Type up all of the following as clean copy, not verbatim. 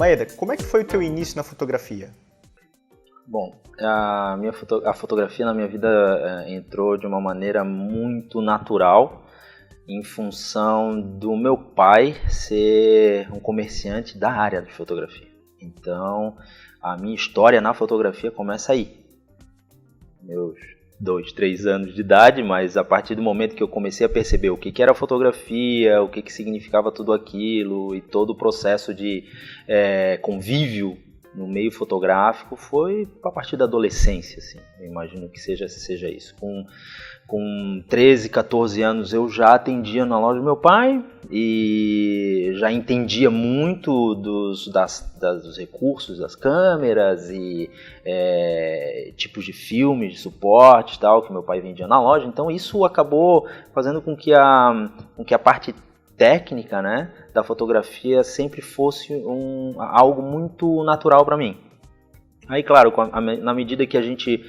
Maeda, como é que foi o teu início na fotografia? Bom, a fotografia na minha vida entrou de uma maneira muito natural, em função do meu pai ser um comerciante da área de fotografia. Então, a minha história na fotografia começa aí. Meus 2, 3 anos de idade, mas a partir do momento que eu comecei a perceber o que era fotografia, o que significava tudo aquilo e todo o processo de convívio no meio fotográfico, foi a partir da adolescência, assim. Eu imagino que seja isso. Com 13, 14 anos eu já atendia na loja do meu pai e já entendia muito dos recursos das câmeras e tipos de filmes, de suporte e tal, que meu pai vendia na loja. Então isso acabou fazendo com que a parte técnica, né, da fotografia sempre fosse algo muito natural para mim. Aí, claro, na medida que a gente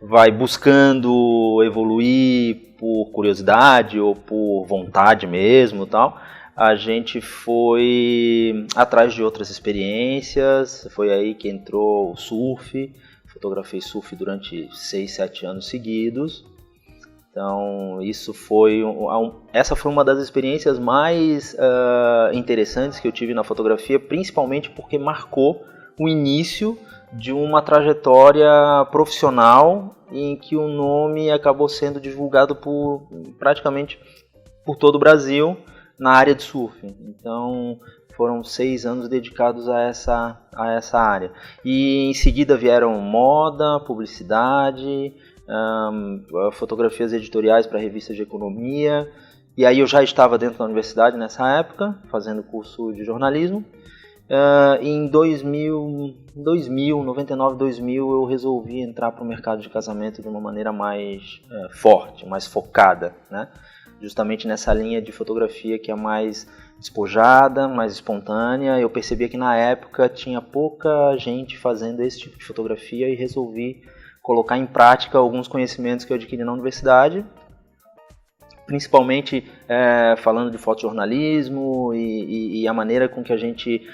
vai buscando evoluir por curiosidade ou por vontade mesmo, tal, a gente foi atrás de outras experiências. Foi aí que entrou o surf. Fotografei surf durante 6, 7 anos seguidos. Então, essa foi uma das experiências mais interessantes que eu tive na fotografia, principalmente porque marcou o início de uma trajetória profissional em que o nome acabou sendo divulgado praticamente por todo o Brasil na área de surf. Então, foram 6 anos dedicados a essa área. E em seguida vieram moda, publicidade, fotografias editoriais para revistas de economia. E aí eu já estava dentro da universidade nessa época, fazendo curso de jornalismo. Em 99, 2000, eu resolvi entrar para o mercado de casamento de uma maneira mais forte, mais focada, né? Justamente nessa linha de fotografia que é mais despojada, mais espontânea. Eu percebia que na época tinha pouca gente fazendo esse tipo de fotografia e resolvi colocar em prática alguns conhecimentos que eu adquiri na universidade, principalmente falando de fotojornalismo e a maneira com que a gente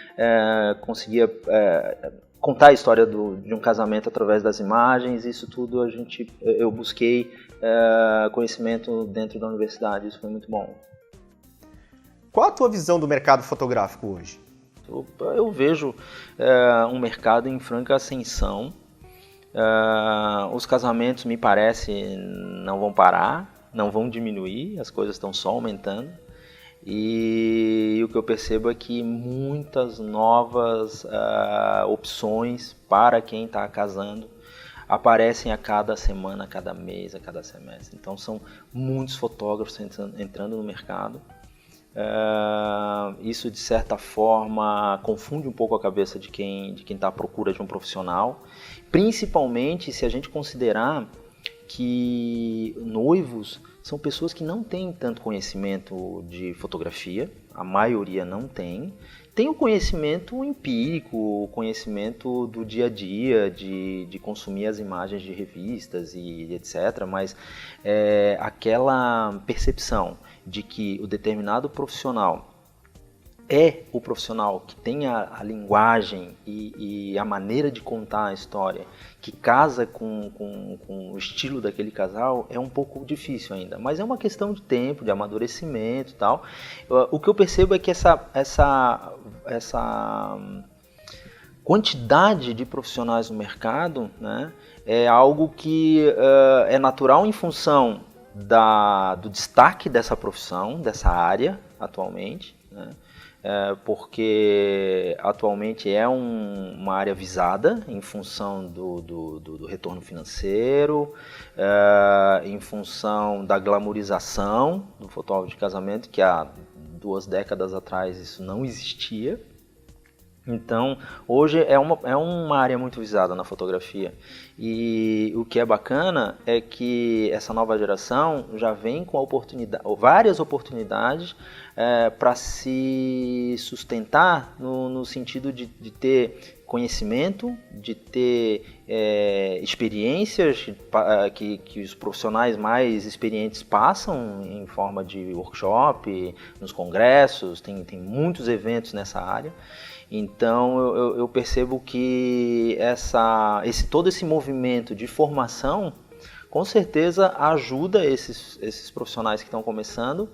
conseguia contar a história de um casamento através das imagens. Isso tudo eu busquei conhecimento dentro da universidade, isso foi muito bom. Qual a tua visão do mercado fotográfico hoje? Eu vejo um mercado em franca ascensão. Os casamentos, me parece, não vão parar, não vão diminuir, as coisas estão só aumentando. E o que eu percebo é que muitas novas opções para quem está casando aparecem a cada semana, a cada mês, a cada semestre. Então são muitos fotógrafos entrando no mercado. Isso de certa forma confunde um pouco a cabeça de quem está à procura de um profissional, principalmente se a gente considerar que noivos são pessoas que não têm tanto conhecimento de fotografia, a maioria não tem o conhecimento empírico, o conhecimento do dia a dia, de consumir as imagens de revistas e etc., mas aquela percepção de que o determinado profissional é o profissional que tem a linguagem e a maneira de contar a história que casa com o estilo daquele casal, é um pouco difícil ainda. Mas é uma questão de tempo, de amadurecimento e tal. O que eu percebo é que essa quantidade de profissionais no mercado, né, é algo que é natural em função do destaque dessa profissão, dessa área atualmente, né? Porque atualmente é uma área visada em função do retorno financeiro, em função da glamorização do fotógrafo de casamento, que há 2 décadas atrás isso não existia. Então, hoje é uma área muito visada na fotografia. E o que é bacana é que essa nova geração já vem com várias oportunidades para se sustentar no sentido de ter conhecimento, de ter experiências que os profissionais mais experientes passam em forma de workshop, nos congressos, tem muitos eventos nessa área. Então eu percebo que todo esse movimento de formação com certeza ajuda esses profissionais que estão começando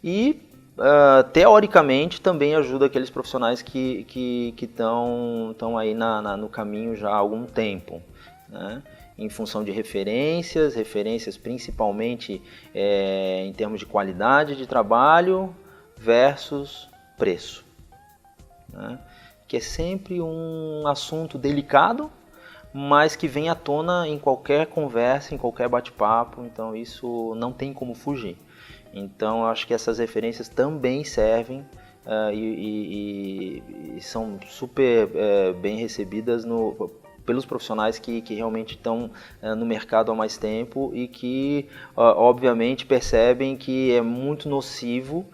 e teoricamente também ajuda aqueles profissionais que estão aí no caminho já há algum tempo, né? Em função de referências principalmente em termos de qualidade de trabalho versus preço, né? Que é sempre um assunto delicado, mas que vem à tona em qualquer conversa, em qualquer bate-papo, então isso não tem como fugir. Então eu acho que essas referências também servem e são super bem recebidas pelos profissionais que realmente estão no mercado há mais tempo e que obviamente percebem que é muito nocivo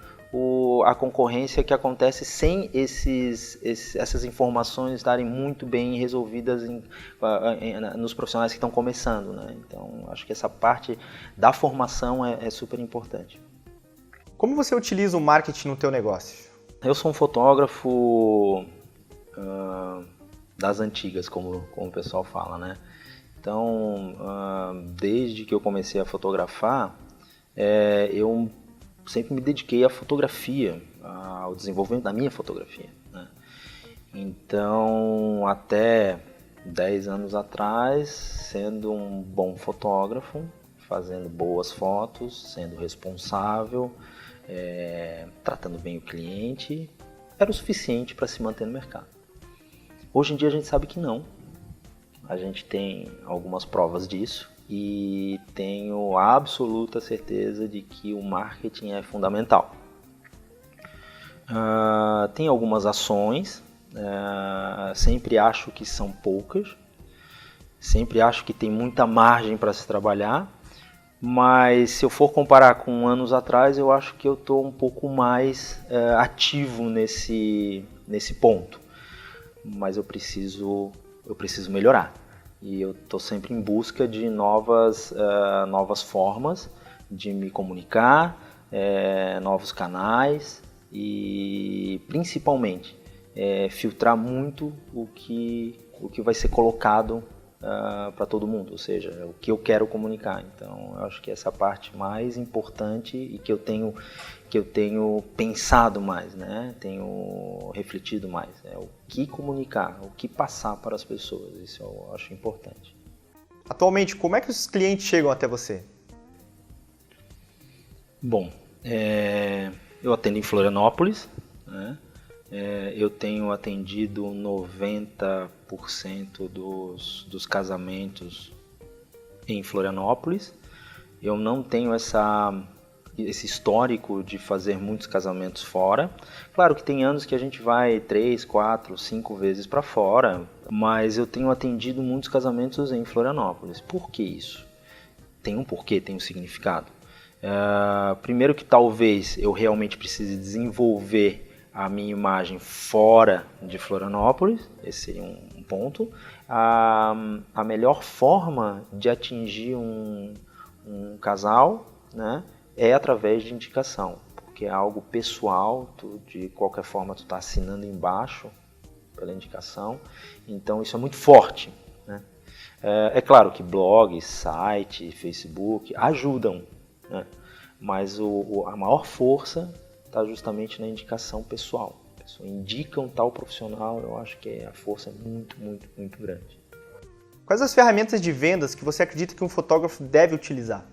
a concorrência que acontece sem essas informações estarem muito bem resolvidas nos profissionais que estão começando, né? Então, acho que essa parte da formação é super importante. Como você utiliza o marketing no teu negócio? Eu sou um fotógrafo das antigas, como o pessoal fala, né? Então, desde que eu comecei a fotografar, eu sempre me dediquei à fotografia, ao desenvolvimento da minha fotografia, né? Então, até 10 anos atrás, sendo um bom fotógrafo, fazendo boas fotos, sendo responsável, tratando bem o cliente, era o suficiente para se manter no mercado. Hoje em dia a gente sabe que não. A gente tem algumas provas disso. E tenho absoluta certeza de que o marketing é fundamental. Tem algumas ações, sempre acho que são poucas, sempre acho que tem muita margem para se trabalhar, mas se eu for comparar com anos atrás, eu acho que eu estou um pouco mais ativo nesse ponto, mas eu preciso melhorar. E eu estou sempre em busca de novas formas de me comunicar, novos canais e principalmente filtrar muito o que vai ser colocado para todo mundo, ou seja, o que eu quero comunicar. Então eu acho que essa parte mais importante e que eu tenho pensado mais, né? Tenho refletido mais, o que comunicar, o que passar para as pessoas, isso eu acho importante. Atualmente, como é que os clientes chegam até você? Bom, eu atendo em Florianópolis, né? Eu tenho atendido 90% dos casamentos em Florianópolis. Eu não tenho esse histórico de fazer muitos casamentos fora. Claro que tem anos que a gente vai 3, 4, 5 vezes para fora, mas eu tenho atendido muitos casamentos em Florianópolis. Por que isso? Tem um porquê, tem um significado. Primeiro que talvez eu realmente precise desenvolver a minha imagem fora de Florianópolis, esse seria um ponto. A melhor forma de atingir um casal, né, é através de indicação, porque é algo pessoal, de qualquer forma tu está assinando embaixo pela indicação, então isso é muito forte, né? É claro que blog, site, Facebook ajudam, né? Mas a maior força está justamente na indicação pessoal. A pessoa indica um tal profissional, eu acho que a força é muito, muito, muito grande. Quais as ferramentas de vendas que você acredita que um fotógrafo deve utilizar?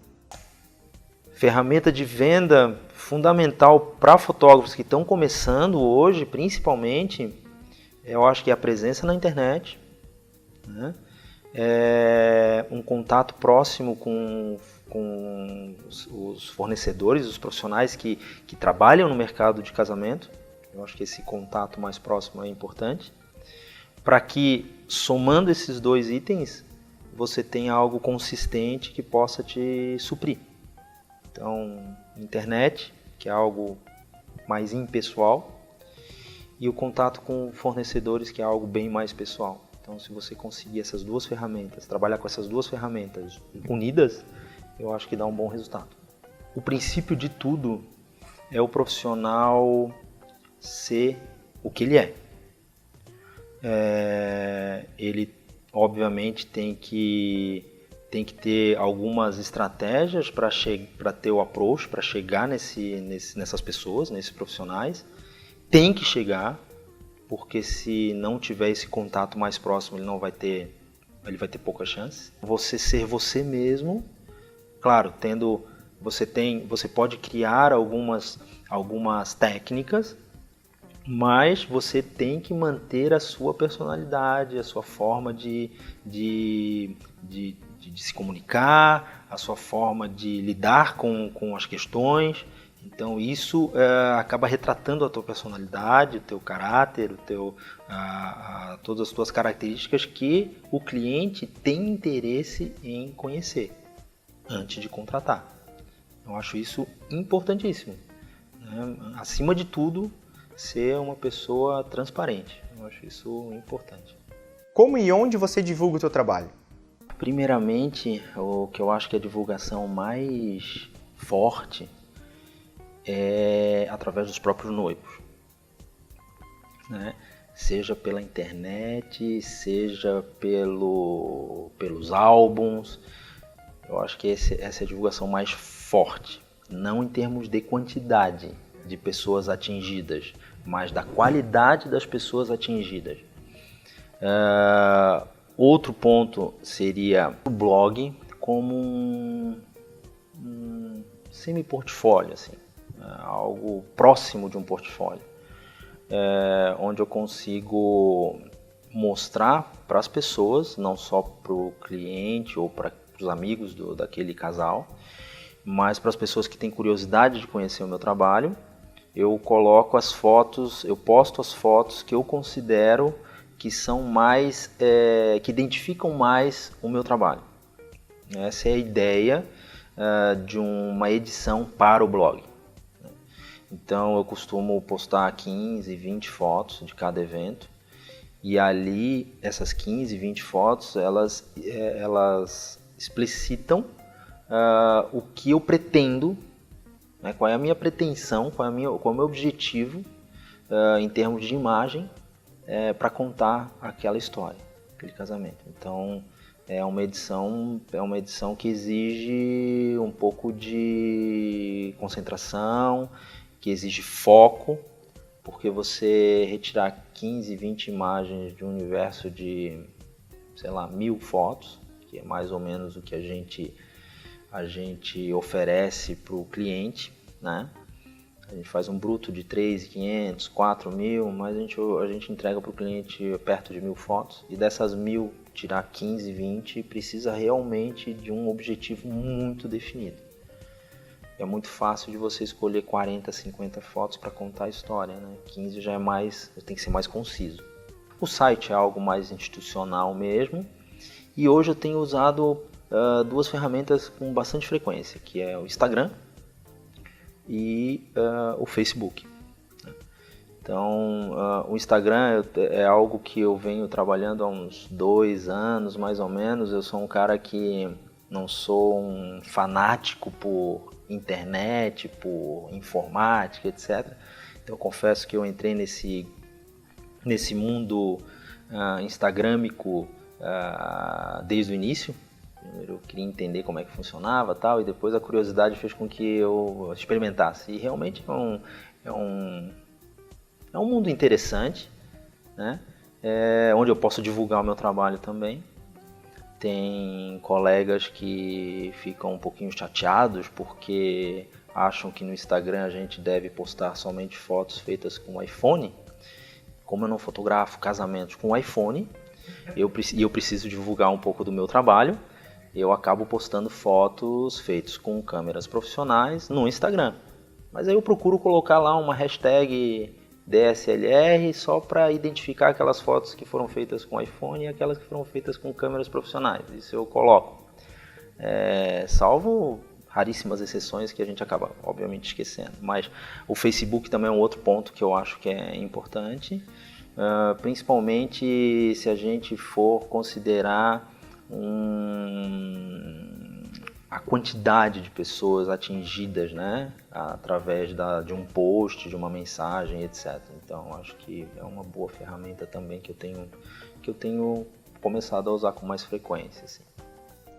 Ferramenta de venda fundamental para fotógrafos que estão começando hoje, principalmente, eu acho que é a presença na internet, né? Um contato próximo com os fornecedores, os profissionais que trabalham no mercado de casamento. Eu acho que esse contato mais próximo é importante, para que, somando esses dois itens, você tenha algo consistente que possa te suprir. Então, internet, que é algo mais impessoal, e o contato com fornecedores, que é algo bem mais pessoal. Então, se você conseguir essas duas ferramentas, trabalhar com essas duas ferramentas unidas, eu acho que dá um bom resultado. O princípio de tudo é o profissional ser o que ele é. Ele, obviamente, tem que ter algumas estratégias para ter o approach, para chegar nessas pessoas, nesses profissionais. Tem que chegar, porque se não tiver esse contato mais próximo, ele vai ter pouca chance. Você ser você mesmo, claro, você pode criar algumas técnicas, mas você tem que manter a sua personalidade, a sua forma de se comunicar, a sua forma de lidar com as questões. Então isso acaba retratando a tua personalidade, o teu caráter, todas as tuas características que o cliente tem interesse em conhecer antes de contratar. Eu acho isso importantíssimo, né? Acima de tudo, ser uma pessoa transparente. Eu acho isso importante. Como e onde você divulga o teu trabalho? Primeiramente, o que eu acho que é a divulgação mais forte é através dos próprios noivos, né? Seja pela internet, seja pelos álbuns. Eu acho que essa é a divulgação mais forte, não em termos de quantidade de pessoas atingidas, mas da qualidade das pessoas atingidas. Outro ponto seria o blog como um semi-portfólio, assim, algo próximo de um portfólio, onde eu consigo mostrar para as pessoas, não só para o cliente ou para os amigos daquele casal, mas para as pessoas que têm curiosidade de conhecer o meu trabalho. Eu coloco as fotos, eu posto as fotos que eu considero que são mais, que identificam mais o meu trabalho. Essa é a ideia de uma edição para o blog. Então eu costumo postar 15, 20 fotos de cada evento, e ali essas 15, 20 fotos, elas explicitam o que eu pretendo, né, qual é a minha pretensão, qual é o meu objetivo em termos de imagem para contar aquela história, aquele casamento. Então é uma edição que exige um pouco de concentração, que exige foco, porque você retirar 15, 20 imagens de um universo de, sei lá, 1000 fotos, que é mais ou menos o que a gente oferece para o cliente, né? A gente faz um bruto de 3.500, 4.000, mas a gente entrega para o cliente perto de 1000 fotos, e dessas 1000, tirar 15, 20, precisa realmente de um objetivo muito definido. É muito fácil de você escolher 40, 50 fotos para contar a história, né? 15 já tem que ser mais conciso. O site é algo mais institucional mesmo, e hoje eu tenho usado duas ferramentas com bastante frequência, que é o Instagram e o Facebook. Então, o Instagram é algo que eu venho trabalhando há uns 2 anos, mais ou menos. Eu sou um cara que não sou um fanático por internet, por informática, etc. Então, eu confesso que eu entrei nesse mundo instagramico desde o início. Eu queria entender como é que funcionava, tal, e depois a curiosidade fez com que eu experimentasse. E realmente é um mundo interessante, né? Onde eu posso divulgar o meu trabalho também. Tem colegas que ficam um pouquinho chateados porque acham que no Instagram a gente deve postar somente fotos feitas com iPhone. Como eu não fotografo casamentos com iPhone, eu preciso divulgar um pouco do meu trabalho, eu acabo postando fotos feitas com câmeras profissionais no Instagram. Mas aí eu procuro colocar lá uma hashtag DSLR só para identificar aquelas fotos que foram feitas com iPhone e aquelas que foram feitas com câmeras profissionais. Isso eu coloco. Salvo raríssimas exceções que a gente acaba, obviamente, esquecendo. Mas o Facebook também é um outro ponto que eu acho que é importante, principalmente se a gente for considerar a quantidade de pessoas atingidas, né, através de um post, de uma mensagem, etc. Então, acho que é uma boa ferramenta também que eu tenho começado a usar com mais frequência. Assim.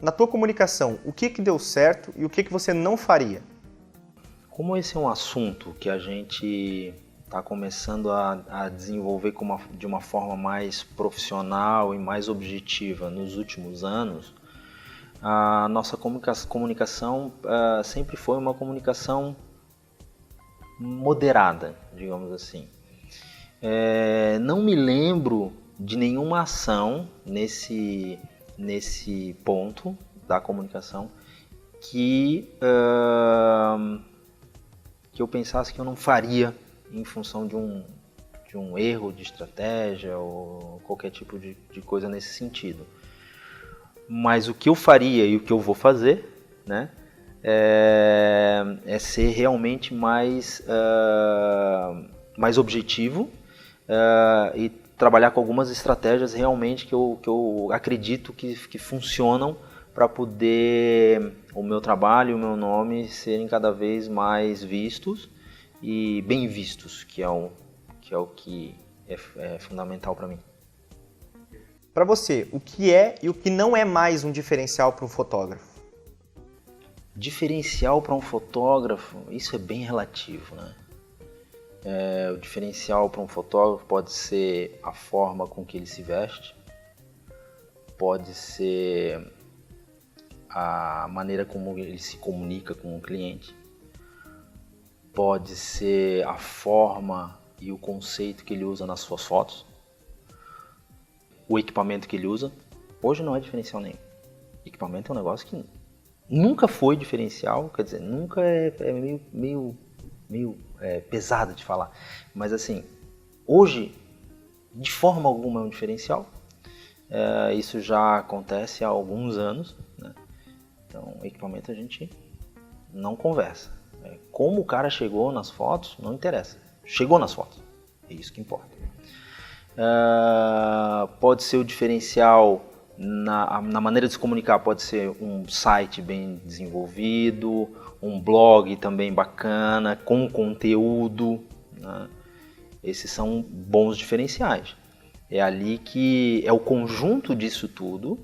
Na tua comunicação, o que deu certo e o que você não faria? Como esse é um assunto que a gente está começando a desenvolver de uma forma mais profissional e mais objetiva nos últimos anos, a nossa comunicação sempre foi uma comunicação moderada, digamos assim. Não me lembro de nenhuma ação nesse ponto da comunicação que eu pensasse que eu não faria em função de um erro de estratégia ou qualquer tipo de coisa nesse sentido. Mas o que eu faria e o que eu vou fazer, né, é ser realmente mais objetivo e trabalhar com algumas estratégias realmente que eu acredito que funcionam para poder o meu trabalho e o meu nome serem cada vez mais vistos e bem vistos, que é o que é fundamental para mim. Para você, o que é e o que não é mais um diferencial para um fotógrafo? Diferencial para um fotógrafo, isso é bem relativo, né? O diferencial para um fotógrafo pode ser a forma com que ele se veste, pode ser a maneira como ele se comunica com o cliente, pode ser a forma e o conceito que ele usa nas suas fotos, o equipamento que ele usa. Hoje não é diferencial nenhum. Equipamento é um negócio que nunca foi diferencial, quer dizer, nunca é meio pesado de falar. Mas assim, hoje, de forma alguma é um diferencial. Isso já acontece há alguns anos, né? Então, equipamento a gente não conversa. Como o cara chegou nas fotos, não interessa. Chegou nas fotos, é isso que importa. Pode ser o diferencial na maneira de se comunicar, pode ser um site bem desenvolvido, um blog também bacana, com conteúdo, né? Esses são bons diferenciais. É ali que é o conjunto disso tudo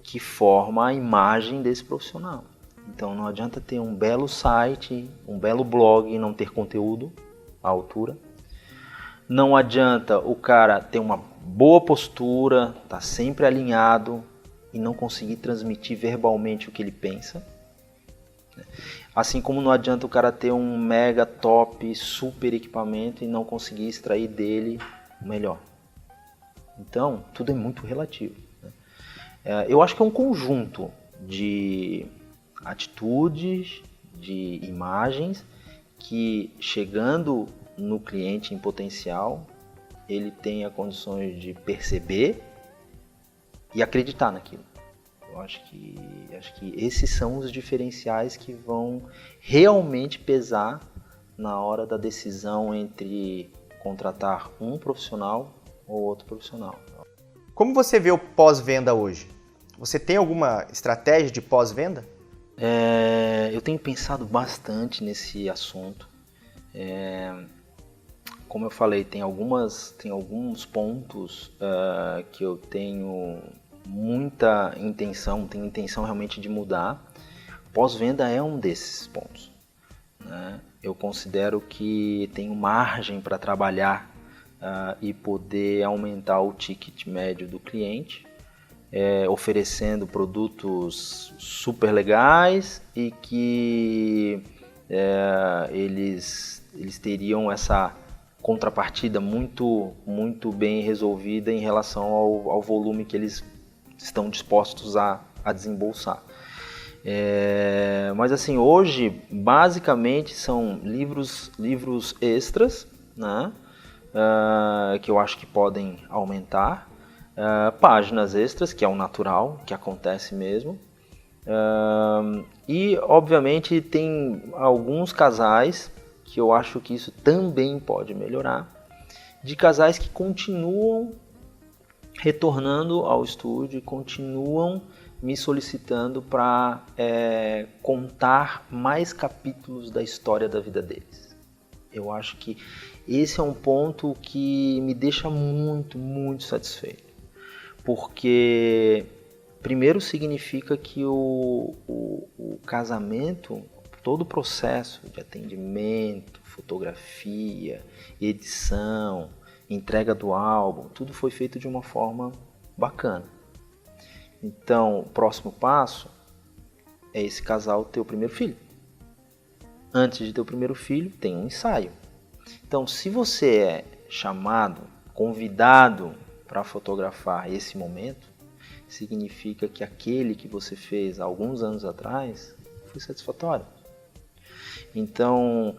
que forma a imagem desse profissional. Então não adianta ter um belo site, um belo blog e não ter conteúdo à altura. Não adianta o cara ter uma boa postura, estar sempre alinhado e não conseguir transmitir verbalmente o que ele pensa. Assim como não adianta o cara ter um mega top, super equipamento e não conseguir extrair dele o melhor. Então, tudo é muito relativo. Eu acho que é um conjunto de atitudes, de imagens que, chegando no cliente em potencial, ele tenha condições de perceber e acreditar naquilo. Eu acho que esses são os diferenciais que vão realmente pesar na hora da decisão entre contratar um profissional ou outro profissional. Como você vê o pós-venda hoje? Você tem alguma estratégia de pós-venda? Eu tenho pensado bastante nesse assunto. Como eu falei, tem alguns pontos que eu tenho muita intenção, tenho intenção realmente de mudar. Pós-venda é um desses pontos, né? Eu considero que tenho margem para trabalhar e poder aumentar o ticket médio do cliente, oferecendo produtos super legais e que eles teriam essa contrapartida muito bem resolvida em relação ao volume que eles estão dispostos a desembolsar. Mas assim, hoje basicamente são livros extras, né? Que eu acho que podem aumentar, páginas extras, que é o natural, que acontece mesmo, E, obviamente, tem alguns casais que eu acho que isso também pode melhorar, de casais que continuam retornando ao estúdio, continuam me solicitando para contar mais capítulos da história da vida deles. Eu acho que esse é um ponto que me deixa muito, muito satisfeito. Porque, primeiro, significa que o casamento, todo o processo de atendimento, fotografia, edição, entrega do álbum, tudo foi feito de uma forma bacana. Então, o próximo passo é esse casal ter o primeiro filho. Antes de ter o primeiro filho, tem um ensaio. Então, se você é chamado, convidado para fotografar esse momento, significa que aquele que você fez há alguns anos atrás foi satisfatório. Então,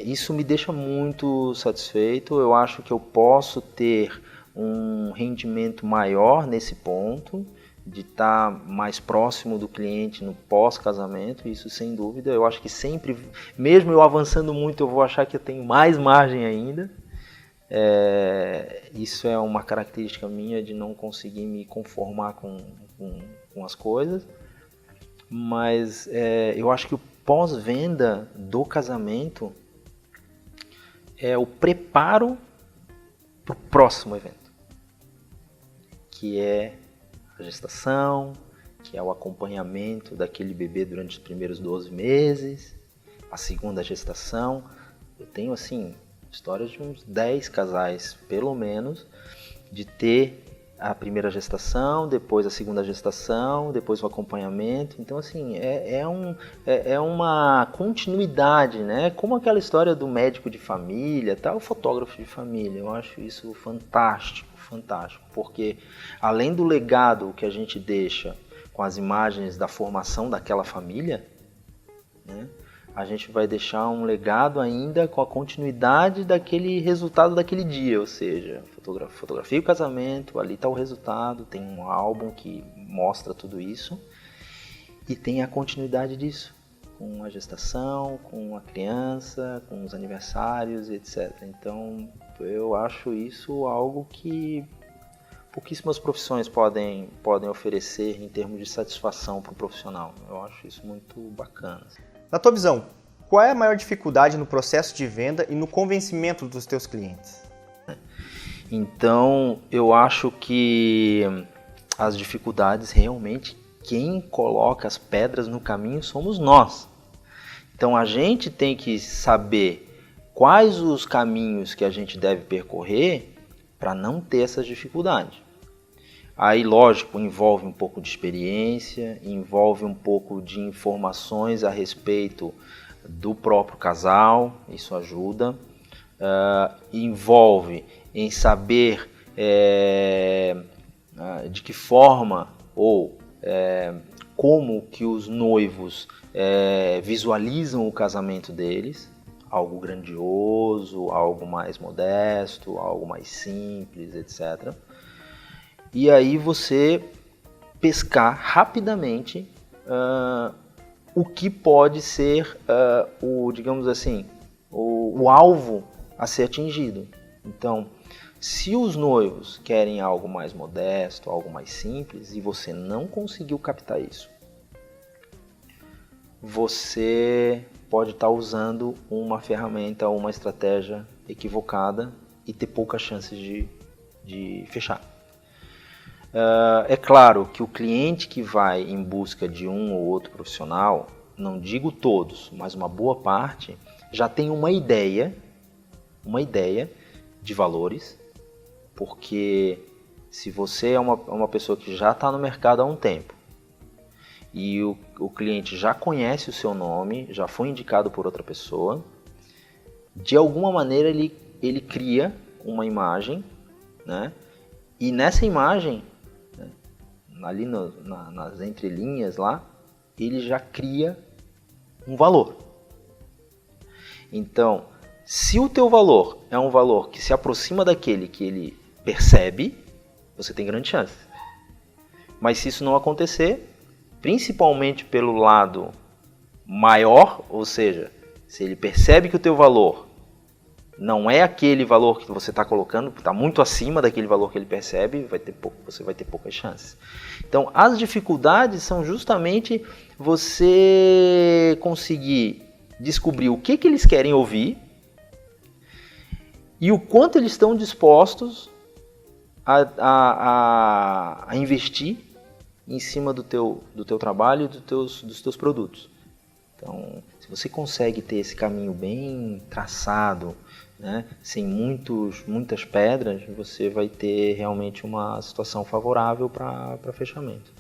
isso me deixa muito satisfeito. Eu acho que eu posso ter um rendimento maior nesse ponto, de estar mais próximo do cliente no pós-casamento, isso sem dúvida. Eu acho que sempre, mesmo eu avançando muito, eu vou achar que eu tenho mais margem ainda. Isso é uma característica minha de não conseguir me conformar com as coisas, mas eu acho que o pós-venda do casamento é o preparo para o próximo evento, que é a gestação, que é o acompanhamento daquele bebê durante os primeiros 12 meses, a segunda gestação. Eu tenho assim histórias de uns 10 casais, pelo menos, de ter a primeira gestação, depois a segunda gestação, depois o acompanhamento. Então, assim, é uma continuidade, né? Como aquela história do médico de família, o fotógrafo de família. Eu acho isso fantástico, fantástico, porque além do legado que a gente deixa com as imagens da formação daquela família, né? A gente vai deixar um legado ainda com a continuidade daquele resultado daquele dia, ou seja, fotografia o casamento, ali está o resultado, tem um álbum que mostra tudo isso e tem a continuidade disso, com a gestação, com a criança, com os aniversários, etc. Então, eu acho isso algo que pouquíssimas profissões podem oferecer em termos de satisfação para o profissional. Eu acho isso muito bacana. Na tua visão, qual é a maior dificuldade no processo de venda e no convencimento dos teus clientes? Então, eu acho que as dificuldades realmente, quem coloca as pedras no caminho somos nós. Então, a gente tem que saber quais os caminhos que a gente deve percorrer para não ter essas dificuldades. Aí, lógico, envolve um pouco de experiência, envolve um pouco de informações a respeito do próprio casal, isso ajuda. Envolve em saber de que forma ou como que os noivos visualizam o casamento deles, algo grandioso, algo mais modesto, algo mais simples, etc. E aí você pescar rapidamente o que pode ser digamos assim, o alvo a ser atingido. Então, se os noivos querem algo mais modesto, algo mais simples, e você não conseguiu captar isso, você pode estar usando uma ferramenta ou uma estratégia equivocada e ter poucas chances de fechar. É claro que o cliente que vai em busca de um ou outro profissional, não digo todos, mas uma boa parte, já tem uma ideia de valores, porque se você é uma pessoa que já está no mercado há um tempo e o cliente já conhece o seu nome, já foi indicado por outra pessoa, de alguma maneira ele cria uma imagem, né? E nessa imagem, ali nas entrelinhas lá, ele já cria um valor. Então, se o teu valor é um valor que se aproxima daquele que ele percebe, você tem grande chance. Mas se isso não acontecer, principalmente pelo lado maior, ou seja, se ele percebe que o teu valor não é aquele valor que você está colocando, está muito acima daquele valor que ele percebe, você vai ter poucas chances. Então, as dificuldades são justamente você conseguir descobrir o que eles querem ouvir e o quanto eles estão dispostos a investir em cima do teu trabalho e dos teus produtos. Então, se você consegue ter esse caminho bem traçado, né, sem muitas pedras, você vai ter realmente uma situação favorável para fechamento.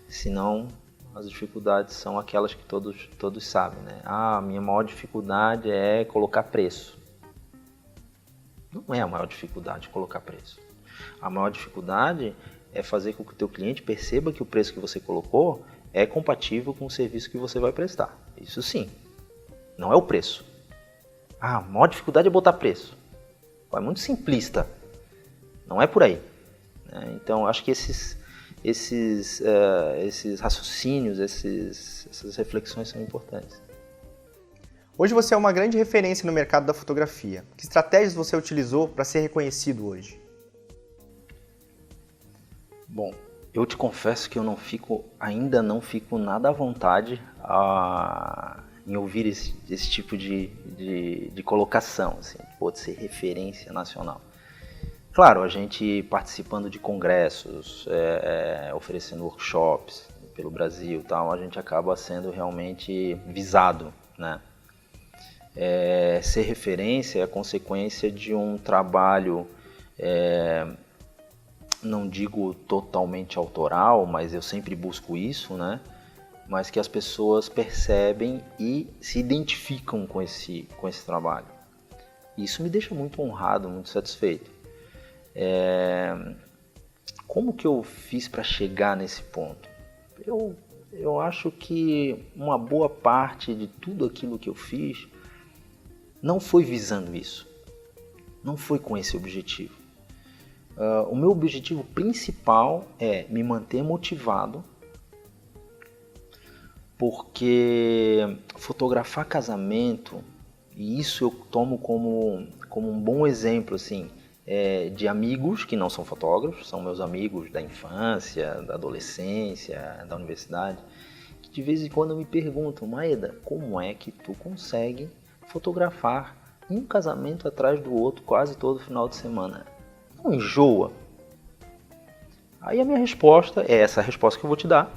Senão, as dificuldades são aquelas que todos sabem, né? A minha maior dificuldade é colocar preço. Não é a maior dificuldade colocar preço. A maior dificuldade é fazer com que o teu cliente perceba que o preço que você colocou é compatível com o serviço que você vai prestar. Isso sim, não é o preço. A maior dificuldade é botar preço. É muito simplista, não é por aí. Então, acho que esses raciocínios, essas reflexões são importantes. Hoje você é uma grande referência no mercado da fotografia. Que estratégias você utilizou para ser reconhecido hoje? Bom, eu te confesso que eu ainda não fico nada à vontade em ouvir esse tipo de colocação, assim, de ser referência nacional. Claro, a gente participando de congressos, oferecendo workshops pelo Brasil e tal, a gente acaba sendo realmente visado, né? Ser referência é a consequência de um trabalho, não digo totalmente autoral, mas eu sempre busco isso, né? Mas que as pessoas percebem e se identificam com esse trabalho. Isso me deixa muito honrado, muito satisfeito. Como que eu fiz para chegar nesse ponto? Eu acho que uma boa parte de tudo aquilo que eu fiz não foi visando isso, não foi com esse objetivo. O meu objetivo principal é me manter motivado, porque fotografar casamento, e isso eu tomo como um bom exemplo assim, de amigos que não são fotógrafos, são meus amigos da infância, da adolescência, da universidade, que de vez em quando me perguntam: Maeda, como é que tu consegue fotografar um casamento atrás do outro quase todo final de semana? Não enjoa? Aí a minha resposta é essa resposta que eu vou te dar,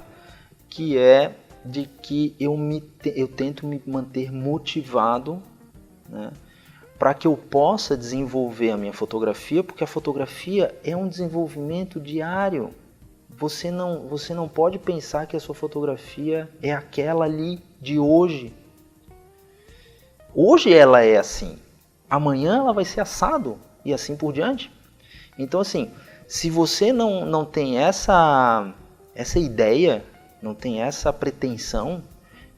que é de que eu tento me manter motivado, né, para que eu possa desenvolver a minha fotografia, porque a fotografia é um desenvolvimento diário. Você não pode pensar que a sua fotografia é aquela ali de hoje. Hoje ela é assim, amanhã ela vai ser assado e assim por diante. Então, assim, se você não tem essa ideia, não tem essa pretensão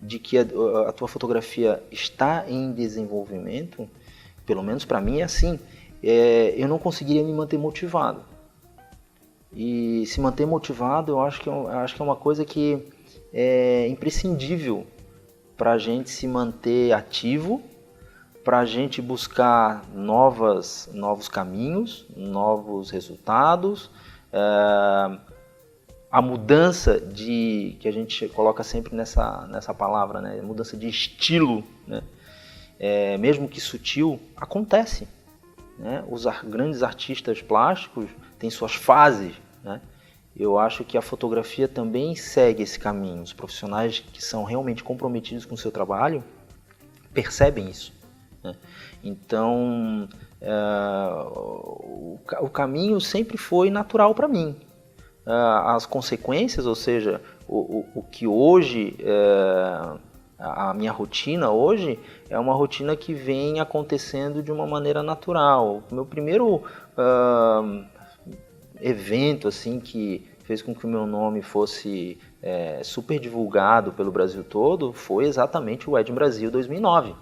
de que a tua fotografia está em desenvolvimento, pelo menos para mim é assim, eu não conseguiria me manter motivado. E se manter motivado, eu acho que é uma coisa que é imprescindível para a gente se manter ativo, para a gente buscar novos caminhos, novos resultados, a mudança que a gente coloca sempre nessa palavra, né? Mudança de estilo, né? Mesmo que sutil, acontece, né? Os grandes artistas plásticos têm suas fases, né? Eu acho que a fotografia também segue esse caminho. Os profissionais que são realmente comprometidos com o seu trabalho percebem isso, né? Então, o caminho sempre foi natural para mim. As consequências, ou seja, o que hoje, a minha rotina hoje, é uma rotina que vem acontecendo de uma maneira natural. O meu primeiro evento assim, que fez com que o meu nome fosse super divulgado pelo Brasil todo foi exatamente o Wedding Brasil 2009.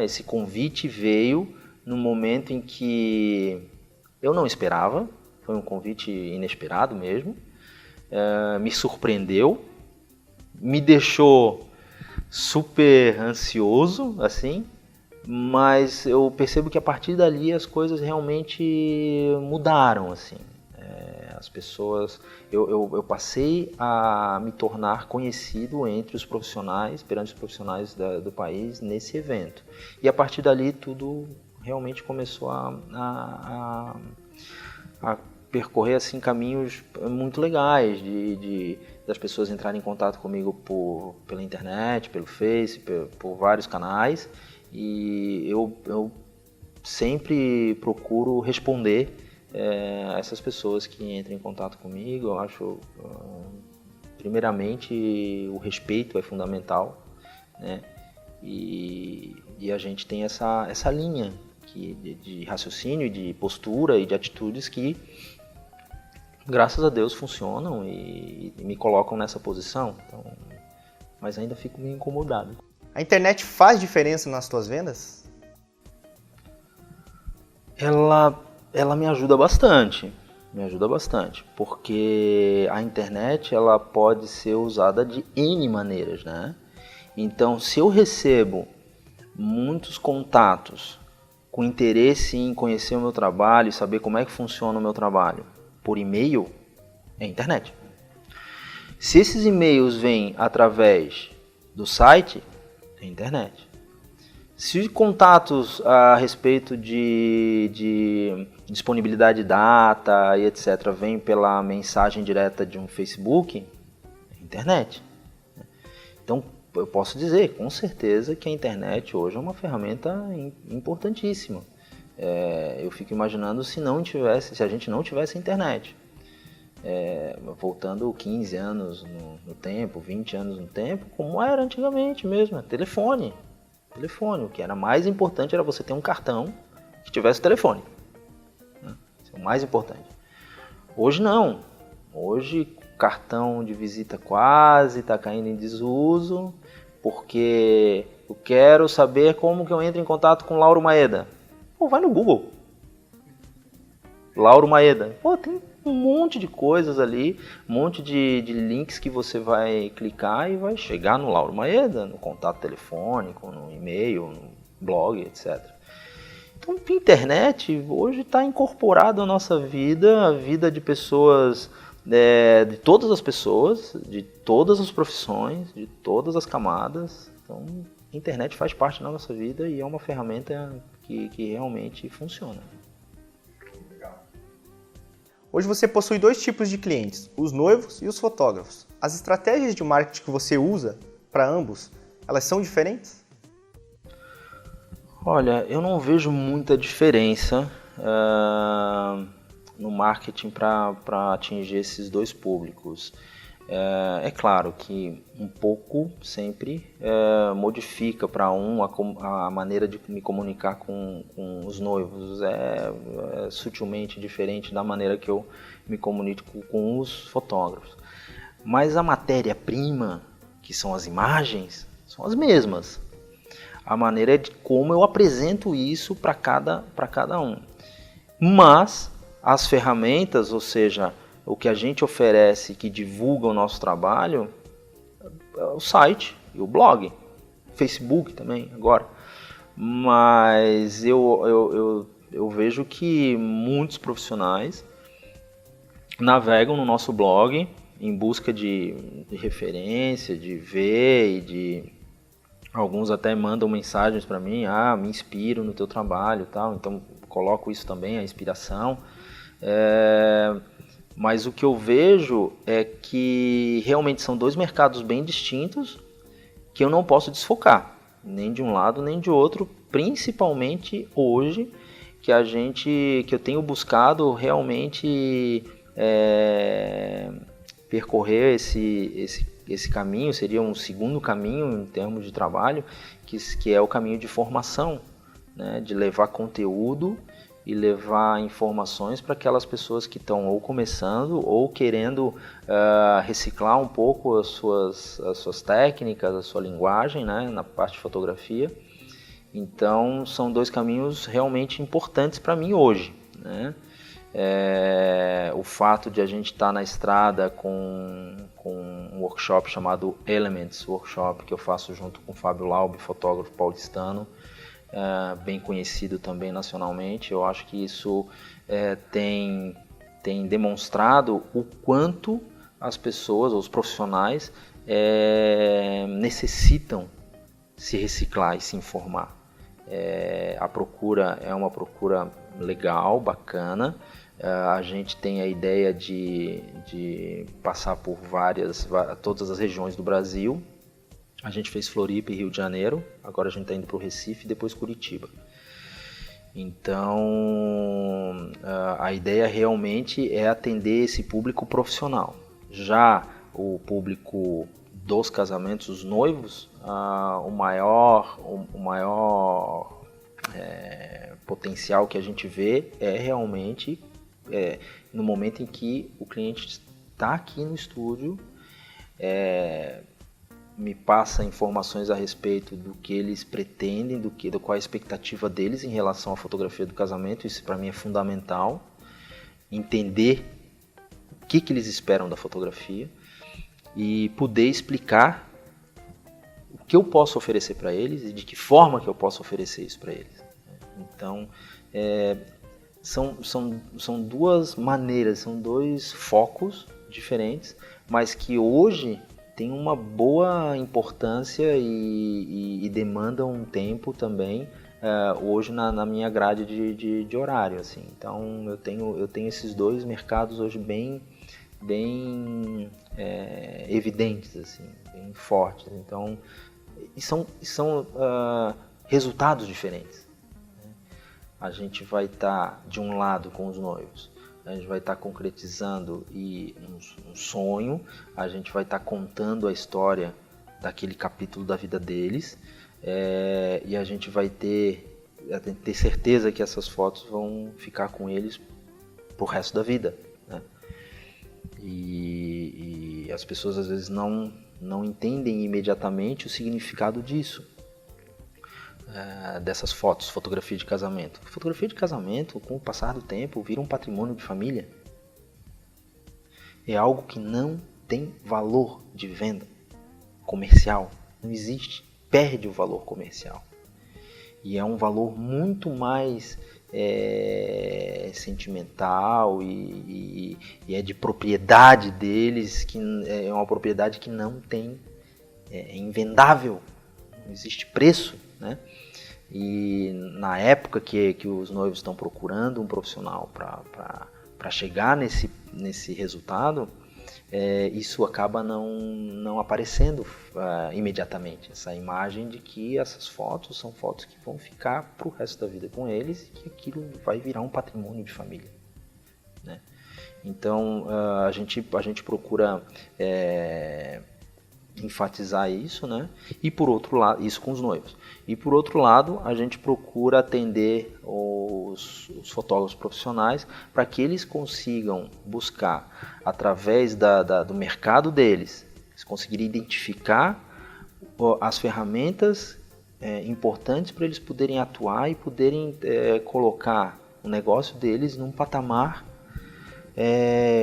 Esse convite veio no momento em que eu não esperava. Foi um convite inesperado mesmo. me surpreendeu, me deixou super ansioso, assim, mas eu percebo que a partir dali as coisas realmente mudaram, assim. As pessoas, eu passei a me tornar conhecido entre os profissionais, perante os profissionais do país nesse evento. E a partir dali tudo realmente começou a percorrer assim caminhos muito legais das pessoas entrarem em contato comigo pela internet, pelo Face, por vários canais, e eu sempre procuro responder a essas pessoas que entram em contato comigo. Eu acho, primeiramente, o respeito é fundamental, né? E a gente tem essa linha de raciocínio, e de postura e de atitudes que, graças a Deus, funcionam e me colocam nessa posição. Então, mas ainda fico meio incomodado. A internet faz diferença nas tuas vendas? Ela me ajuda bastante, porque a internet ela pode ser usada de N maneiras, né? Então, se eu recebo muitos contatos com interesse em conhecer o meu trabalho e saber como é que funciona o meu trabalho por e-mail, é internet. Se esses e-mails vêm através do site, é internet. Se contatos a respeito de disponibilidade de data e etc. vêm pela mensagem direta de um Facebook, é internet. Então, eu posso dizer com certeza que a internet hoje é uma ferramenta importantíssima. Eu fico imaginando se a gente não tivesse internet. Voltando 15 anos no tempo, 20 anos no tempo, como era antigamente mesmo, telefone. O que era mais importante era você ter um cartão que tivesse telefone. Isso é o mais importante. Hoje não. Hoje cartão de visita quase está caindo em desuso, porque eu quero saber como que eu entro em contato com Lauro Maeda. Pô, vai no Google. Lauro Maeda. Pô, tem um monte de coisas ali, um monte de links que você vai clicar e vai chegar no Lauro Maeda, no contato telefônico, no e-mail, no blog, etc. Então, a internet hoje está incorporado à nossa vida, a vida de pessoas, de todas as pessoas, de todas as profissões, de todas as camadas. Então, a internet faz parte da nossa vida e é uma ferramenta que realmente funciona. Hoje você possui dois tipos de clientes, os noivos e os fotógrafos. As estratégias de marketing que você usa para ambos, elas são diferentes? Olha, eu não vejo muita diferença no marketing para atingir esses dois públicos. É claro que um pouco sempre modifica para a maneira de me comunicar com os noivos. É sutilmente diferente da maneira que eu me comunico com os fotógrafos. Mas a matéria-prima, que são as imagens, são as mesmas. A maneira de como eu apresento isso para cada um. Mas as ferramentas, ou seja, o que a gente oferece que divulga o nosso trabalho, é o site e o blog, Facebook também agora. Mas eu vejo que muitos profissionais navegam no nosso blog em busca de referência, de ver, e alguns até mandam mensagens para mim, me inspiro no teu trabalho e tal, então coloco isso também, a inspiração. Mas o que eu vejo é que realmente são dois mercados bem distintos que eu não posso desfocar, nem de um lado nem de outro, principalmente hoje que eu tenho buscado realmente percorrer esse caminho, seria um segundo caminho em termos de trabalho, que é o caminho de formação, né, de levar conteúdo e levar informações para aquelas pessoas que estão ou começando ou querendo reciclar um pouco as suas técnicas, a sua linguagem, né, na parte de fotografia. Então, são dois caminhos realmente importantes para mim hoje, né? O fato de a gente estar na estrada com um workshop chamado Elements Workshop, que eu faço junto com o Fábio Laub, fotógrafo paulistano, bem conhecido também nacionalmente. Eu acho que isso tem demonstrado o quanto as pessoas, os profissionais, necessitam se reciclar e se informar. A procura é uma procura legal, bacana. A gente tem a ideia de passar por todas as regiões do Brasil. A gente fez Floripa e Rio de Janeiro, agora a gente está indo para o Recife e depois Curitiba. Então, a ideia realmente é atender esse público profissional. Já o público dos casamentos, os noivos, o maior potencial que a gente vê é realmente no momento em que o cliente está aqui no estúdio, me passa informações a respeito do que eles pretendem, qual a expectativa deles em relação à fotografia do casamento. Isso para mim é fundamental, entender o que eles esperam da fotografia e poder explicar o que eu posso oferecer para eles e de que forma que eu posso oferecer isso para eles. Então, são duas maneiras, são dois focos diferentes, mas que hoje tem uma boa importância e demandam um tempo também hoje na minha grade de horário, assim. Então eu tenho esses dois mercados hoje bem evidentes, assim, bem fortes. Então, são resultados diferentes. A gente vai estar de um lado com os noivos, a gente vai estar concretizando um sonho, a gente vai estar contando a história daquele capítulo da vida deles, e a gente vai ter certeza que essas fotos vão ficar com eles pro resto da vida, né? E as pessoas às vezes não entendem imediatamente o significado disso. Dessas fotos, fotografia de casamento. Fotografia de casamento, com o passar do tempo, vira um patrimônio de família. É algo que não tem valor de venda comercial. Não existe. Perde o valor comercial. E é um valor muito mais sentimental e é de propriedade deles, que é uma propriedade que não tem, é invendável. Não existe preço, né? E na época que os noivos estão procurando um profissional para chegar nesse resultado, isso acaba não aparecendo imediatamente. Essa imagem de que essas fotos são fotos que vão ficar para o resto da vida com eles e que aquilo vai virar um patrimônio de família, né? Então a gente procura enfatizar isso, né? E por outro lado, isso com os noivos. E por outro lado, a gente procura atender os fotógrafos profissionais para que eles consigam buscar, através do mercado deles, eles conseguirem identificar as ferramentas importantes para eles poderem atuar e poderem colocar o negócio deles num patamar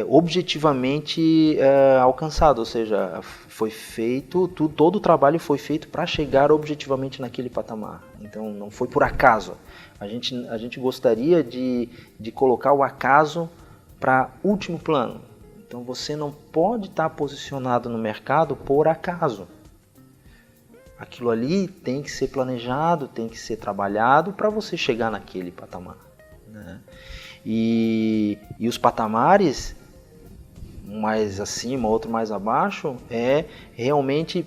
objetivamente alcançado, ou seja, foi feito, todo o trabalho foi feito para chegar objetivamente naquele patamar. Então não foi por acaso. A gente gostaria de colocar o acaso para último plano. Então você não pode estar posicionado no mercado por acaso. Aquilo ali tem que ser planejado, tem que ser trabalhado para você chegar naquele patamar, né? E os patamares, um mais acima, outro mais abaixo, é realmente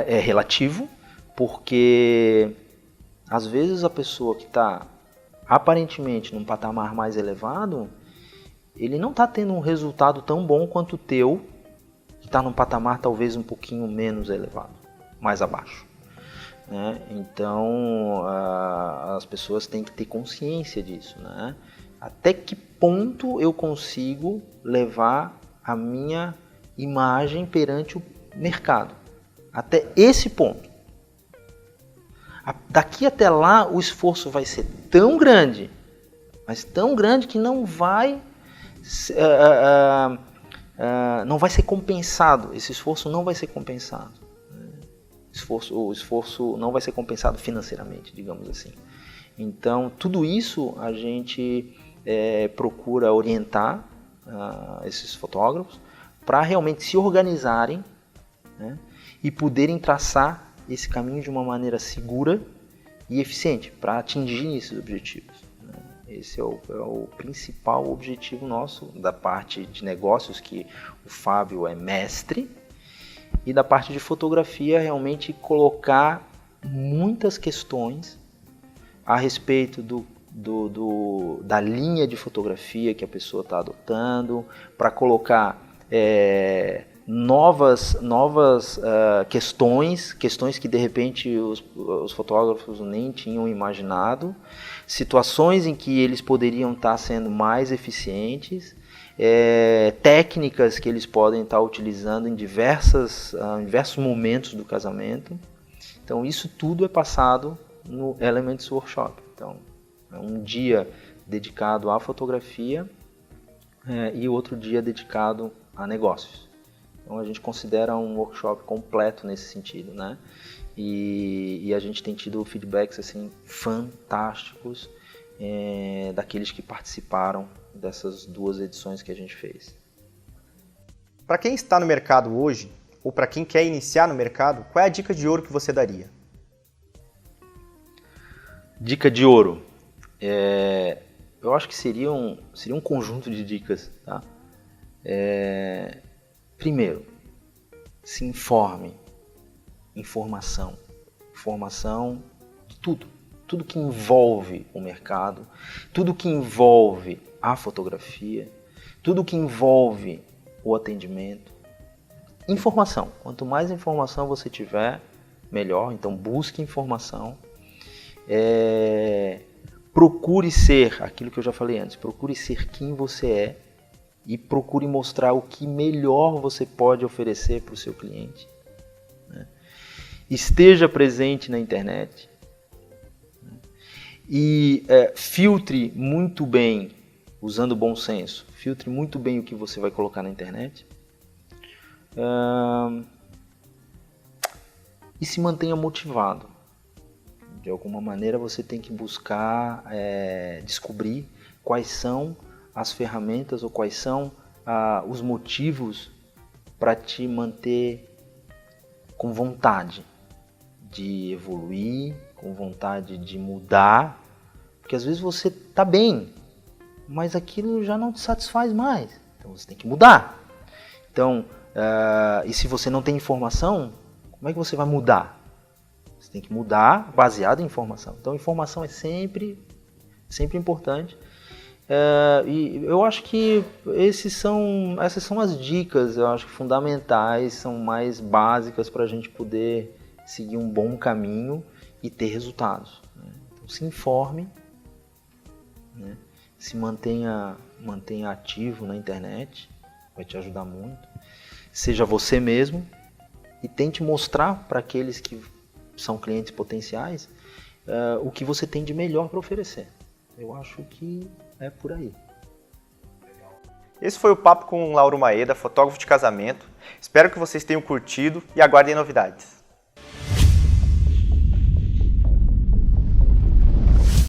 é relativo, porque às vezes a pessoa que está aparentemente num patamar mais elevado, ele não está tendo um resultado tão bom quanto o teu, que está num patamar talvez um pouquinho menos elevado, mais abaixo, né? Então as pessoas têm que ter consciência disso, né? Até que ponto eu consigo levar a minha imagem perante o mercado? Até esse ponto. Daqui até lá o esforço vai ser tão grande, mas tão grande que não vai ser compensado. Esse esforço não vai ser compensado. O esforço não vai ser compensado financeiramente, digamos assim. Então, tudo isso a gente procura orientar esses fotógrafos para realmente se organizarem, né, e poderem traçar esse caminho de uma maneira segura e eficiente para atingir esses objetivos. Esse é o principal objetivo nosso, da parte de negócios, que o Fábio é mestre, e da parte de fotografia, realmente colocar muitas questões a respeito da linha de fotografia que a pessoa está adotando, para colocar novas questões que de repente os fotógrafos nem tinham imaginado, situações em que eles poderiam estar sendo mais eficientes, técnicas que eles podem estar utilizando em diversos momentos do casamento. Então isso tudo é passado no Elements Workshop. Então é um dia dedicado à fotografia e outro dia dedicado a negócios. Então a gente considera um workshop completo nesse sentido, né? E a gente tem tido feedbacks assim fantásticos daqueles que participaram dessas 2 edições que a gente fez. Para quem está no mercado hoje, ou para quem quer iniciar no mercado, qual é a dica de ouro que você daria? Dica de ouro. Eu acho que seria um conjunto de dicas, tá? Primeiro, se informe. Informação de tudo que envolve o mercado, tudo que envolve a fotografia, tudo que envolve o atendimento. Informação. Quanto mais informação você tiver, melhor. Então busque informação. Procure ser aquilo que eu já falei antes. Procure ser quem você é e procure mostrar o que melhor você pode oferecer para o seu cliente. Esteja presente na internet. E filtre muito bem, usando bom senso, filtre muito bem o que você vai colocar na internet. E se mantenha motivado. De alguma maneira você tem que buscar descobrir quais são as ferramentas ou quais são os motivos para te manter com vontade de evoluir, com vontade de mudar, porque às vezes você está bem, mas aquilo já não te satisfaz mais, então você tem que mudar. Então, e se você não tem informação, como é que você vai mudar? Você tem que mudar baseado em informação. Então, informação é sempre importante. E eu acho que essas são as dicas, eu acho que fundamentais, são mais básicas para a gente poder seguir um bom caminho e ter resultados. Então, se informe, né? Se mantenha ativo na internet, vai te ajudar muito. Seja você mesmo e tente mostrar para aqueles que são clientes potenciais o que você tem de melhor para oferecer. Eu acho que é por aí. Esse foi o papo com o Lauro Maeda, fotógrafo de casamento. Espero que vocês tenham curtido e aguardem novidades.